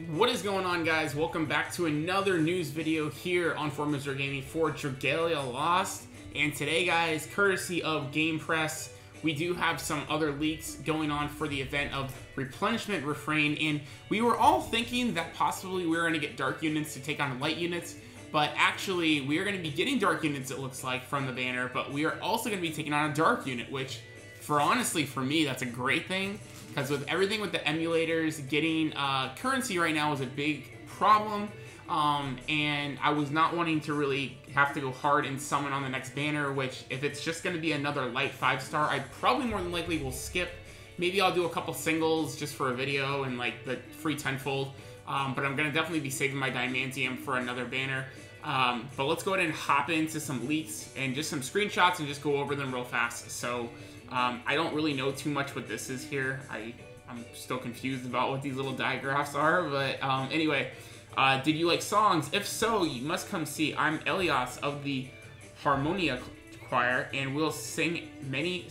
What is going on, guys? Welcome back to another news video here on Formular Gaming for Dragalialost. And today, guys, courtesy of Game Press, we do have some other leaks going on for the event of Resplendent Refrain. And we were all thinking that possibly we were going to get dark units to take on light units. But actually, we are going to be getting dark units, it looks like, from the banner. But we are also going to be taking on a dark unit, which, honestly, for me, that's a great thing. Because with everything with the emulators, getting currency right now is a big problem. And I was not wanting to really have to go hard and summon on the next banner, which if it's just going to be another light 5-star, I probably more than likely will skip. Maybe I'll do a couple singles just for a video and like the free tenfold. But I'm going to definitely be saving my Diamantium for another banner. But let's go ahead and hop into some leaks and just some screenshots and just go over them real fast. So I don't really know too much what this is here. I'm still confused about what these little digraphs are, but anyway, did you like songs? If so, you must come see. I'm Elias of the Harmonia Choir, and we'll sing many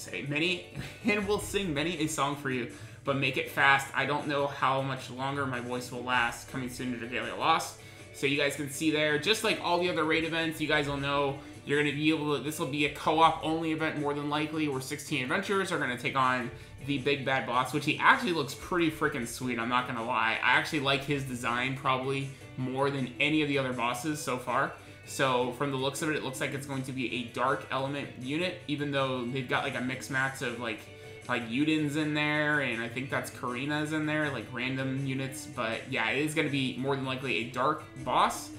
a song for you, but make it fast. I don't know how much longer my voice will last. Coming soon to Dragalialost. So you guys can see there, just like all the other raid events, you guys will know you're going to be able to, this will be a co-op only event more than likely, where 16 adventurers are going to take on the big bad boss, which he actually looks pretty freaking sweet, I'm not going to lie. I actually like his design probably more than any of the other bosses so far. So from the looks of it, it looks like it's going to be a dark element unit, even though they've got like a mix match of like Udin's in there, and I think that's Karina's in there, like random units. But yeah, it is going to be more than likely a dark boss.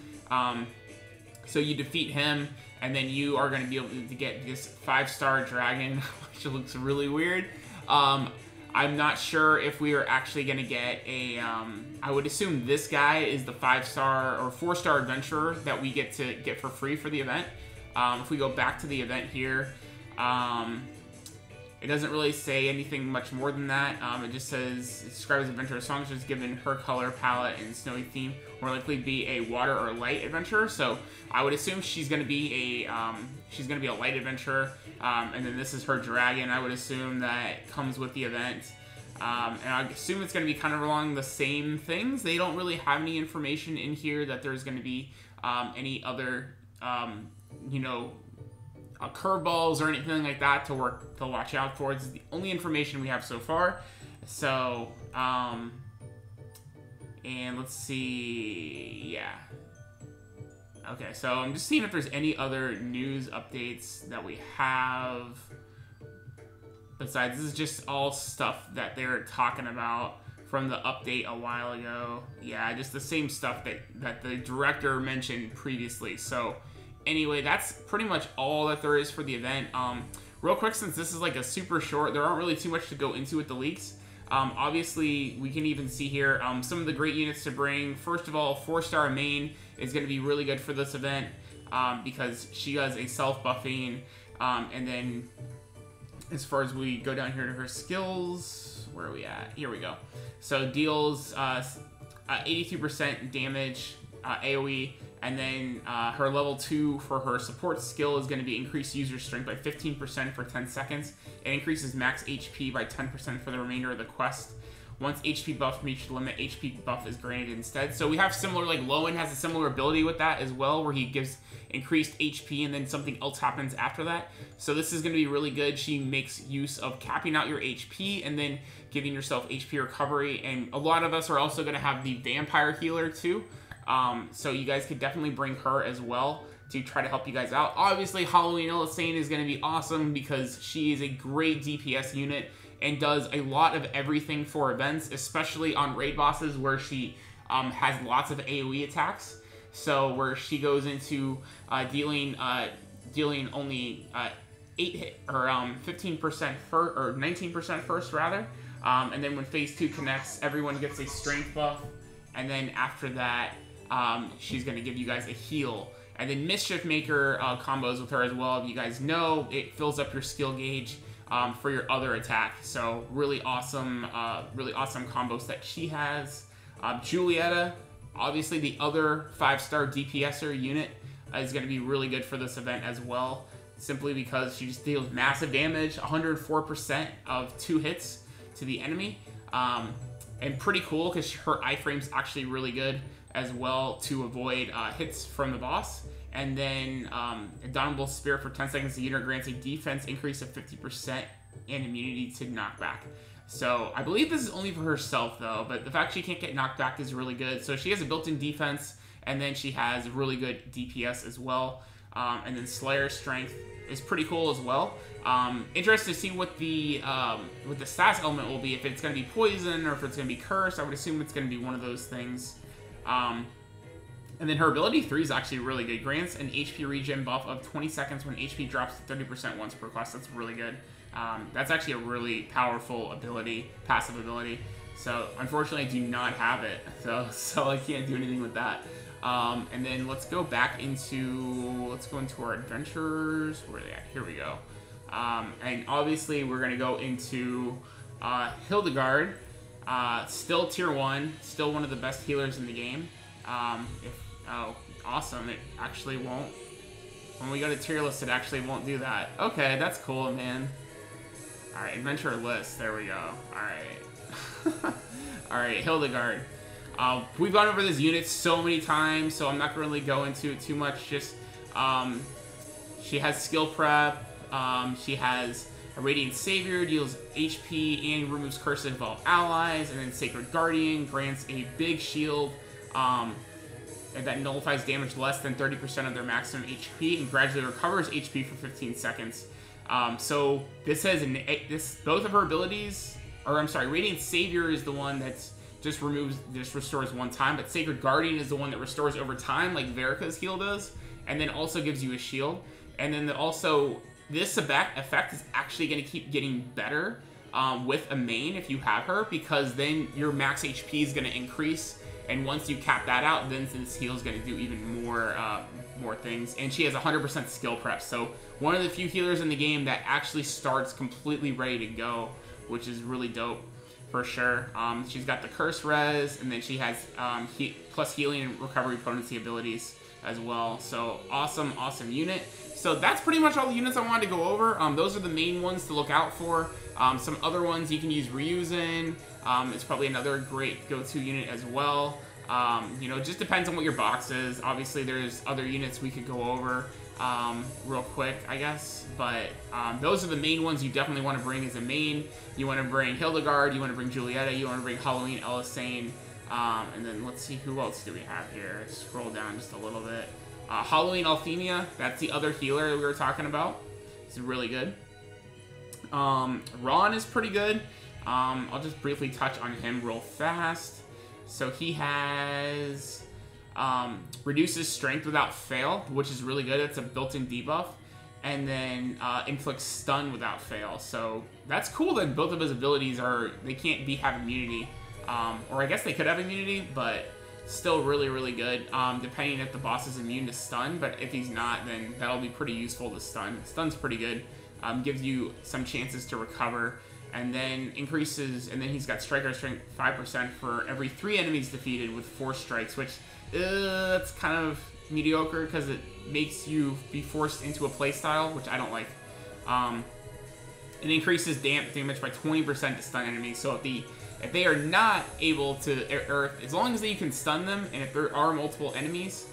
So you defeat him, and then you are going to be able to get this 5-star dragon, which looks really weird. I'm not sure if we are actually going to get a, I would assume this guy is the 5-star or 4-star adventurer that we get to get for free for the event. If we go back to the event here, it doesn't really say anything much more than that. It just says, it describes adventurer songs just given her color palette and snowy theme, more likely be a water or light adventurer. So I would assume she's going to be a light adventurer. And then this is her dragon. I would assume that comes with the event. And I assume it's going to be kind of along the same things. They don't really have any information in here that there's going to be any other, you know, curveballs or anything like that to watch out for. This is the only information we have so far. So, and let's see, yeah. Okay, so I'm just seeing if there's any other news updates that we have. Besides, this is just all stuff that they're talking about from the update a while ago. Yeah, just the same stuff that the director mentioned previously. So anyway, that's pretty much all that there is for the event. Real quick, since this is like a super short, there aren't really too much to go into with the leaks. Obviously, we can even see here some of the great units to bring. First of all, 4-star main is going to be really good for this event because she has a self-buffing. And then as far as we go down here to her skills, where are we at? Here we go. So deals 82% damage AoE. And then her level 2 for her support skill is going to be increased user strength by 15% for 10 seconds. It increases max HP by 10% for the remainder of the quest. Once HP buff reaches the limit, HP buff is granted instead. So we have similar, like Lowen has a similar ability with that as well, where he gives increased HP and then something else happens after that. So this is going to be really good. She makes use of capping out your HP and then giving yourself HP recovery. And a lot of us are also going to have the vampire healer too. So you guys could definitely bring her as well to try to help you guys out. Obviously, Halloween Elisane is going to be awesome because she is a great DPS unit and does a lot of everything for events, especially on raid bosses where she has lots of AoE attacks. So where she goes into dealing only 8 hit or 15% first or 19% first rather, and then when phase 2 connects, everyone gets a strength buff, and then after that, she's going to give you guys a heal. And then Mischief Maker combos with her as well. If you guys know, it fills up your skill gauge for your other attack. So really awesome combos that she has. Julieta, obviously the other 5-star DPSer unit, is going to be really good for this event as well. Simply because she just deals massive damage, 104% of 2 hits to the enemy. and pretty cool because her iframe's actually really good as well to avoid hits from the boss. And then Indomitable Spirit for 10 seconds. The unit grants a defense increase of 50% and immunity to knockback. So I believe this is only for herself though, but the fact she can't get knocked back is really good. So she has a built-in defense, and then she has really good DPS as well. And then Slayer Strength is pretty cool as well. Interested to see what the stats element will be, if it's going to be poison or if it's going to be curse. I would assume it's going to be one of those things. And then her ability 3 is actually really good. Grants an HP regen buff of 20 seconds when HP drops to 30% once per quest. That's really good. That's actually a really powerful ability, passive ability. So unfortunately, I do not have it, so I can't do anything with that. And then let's go into our adventures. Where are they at? Here we go. And obviously, we're gonna go into Hildegard. Still tier 1, still one of the best healers in the game. Oh, awesome! It actually won't. When we go to tier list, it actually won't do that. Okay, that's cool, man. All right, adventure list. There we go. All right. All right, Hildegard. We've gone over this unit so many times, so I'm not going to really go into it too much. Just, she has skill prep. She has a Radiant Savior, deals HP and removes curses of all allies. And then Sacred Guardian grants a big shield that nullifies damage less than 30% of their maximum HP and gradually recovers HP for 15 seconds. So this has both of her abilities, or I'm sorry, Radiant Savior is the one that's just restores one time, but Sacred Guardian is the one that restores over time, like Verica's heal does, and then also gives you a shield. And then also this effect is actually going to keep getting better with a main if you have her, because then your max HP is going to increase. And once you cap that out, then this heal is going to do even more things. And she has 100% skill prep, so one of the few healers in the game that actually starts completely ready to go, which is really dope for sure. She's got the curse res, and then she has plus healing and recovery potency abilities as well. So awesome unit. So that's pretty much all the units I wanted to go over. Those are the main ones to look out for. Some other ones you can use reuse in. It's probably another great go-to unit as well. You know, it just depends on what your box is. Obviously, there's other units we could go over real quick, I guess. But those are the main ones you definitely want to bring as a main. You want to bring Hildegard, you want to bring Julieta, you want to bring Halloween Elisane. And then let's see, who else do we have here? Scroll down just a little bit. Halloween Althemia, that's the other healer we were talking about. It's really good. Ron is pretty good. I'll just briefly touch on him real fast. So he has reduces strength without fail, which is really good. It's a built-in debuff. And then inflicts stun without fail. So that's cool that both of his abilities they can't have immunity. Or I guess they could have immunity, but still really good, depending if the boss is immune to stun. But if he's not, then that'll be pretty useful to stun. Stun's pretty good. Gives you some chances to recover. And then increases, and then he's got Striker Strength 5% for every 3 enemies defeated with 4 strikes, which that's kind of mediocre because it makes you be forced into a playstyle, which I don't like. It increases damage by 20% to stun enemies. So if they are not able to, or as long as you can stun them, and if there are multiple enemies,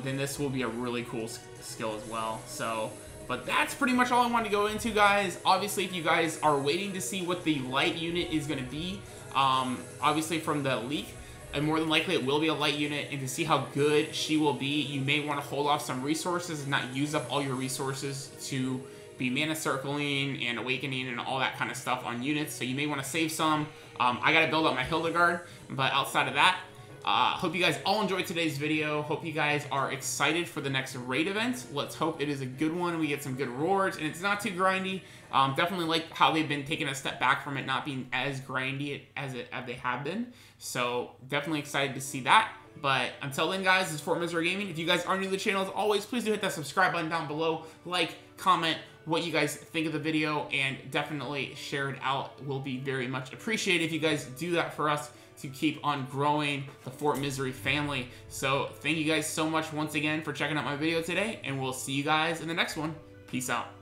then this will be a really cool skill as well. So. But that's pretty much all I wanted to go into, guys. Obviously, if you guys are waiting to see what the light unit is going to be, obviously from the leak, and more than likely it will be a light unit, and to see how good she will be, you may want to hold off some resources and not use up all your resources to be mana circling and awakening and all that kind of stuff on units. So you may want to save some. I got to build up my Hildegard, but outside of that, hope you guys all enjoyed today's video. Hope you guys are excited for the next raid event. Let's hope it is a good one and we get some good rewards and it's not too grindy. Definitely like how they've been taking a step back from it not being as grindy as they have been. So definitely excited to see that. But until then, guys, this is Fort Misery Gaming. If you guys are new to the channel, as always, please do hit that subscribe button down below. Like, comment what you guys think of the video, and definitely share it out. Will be very much appreciated if you guys do that for us to keep on growing the Fort Misery family. So thank you guys so much once again for checking out my video today, and we'll see you guys in the next one. Peace out.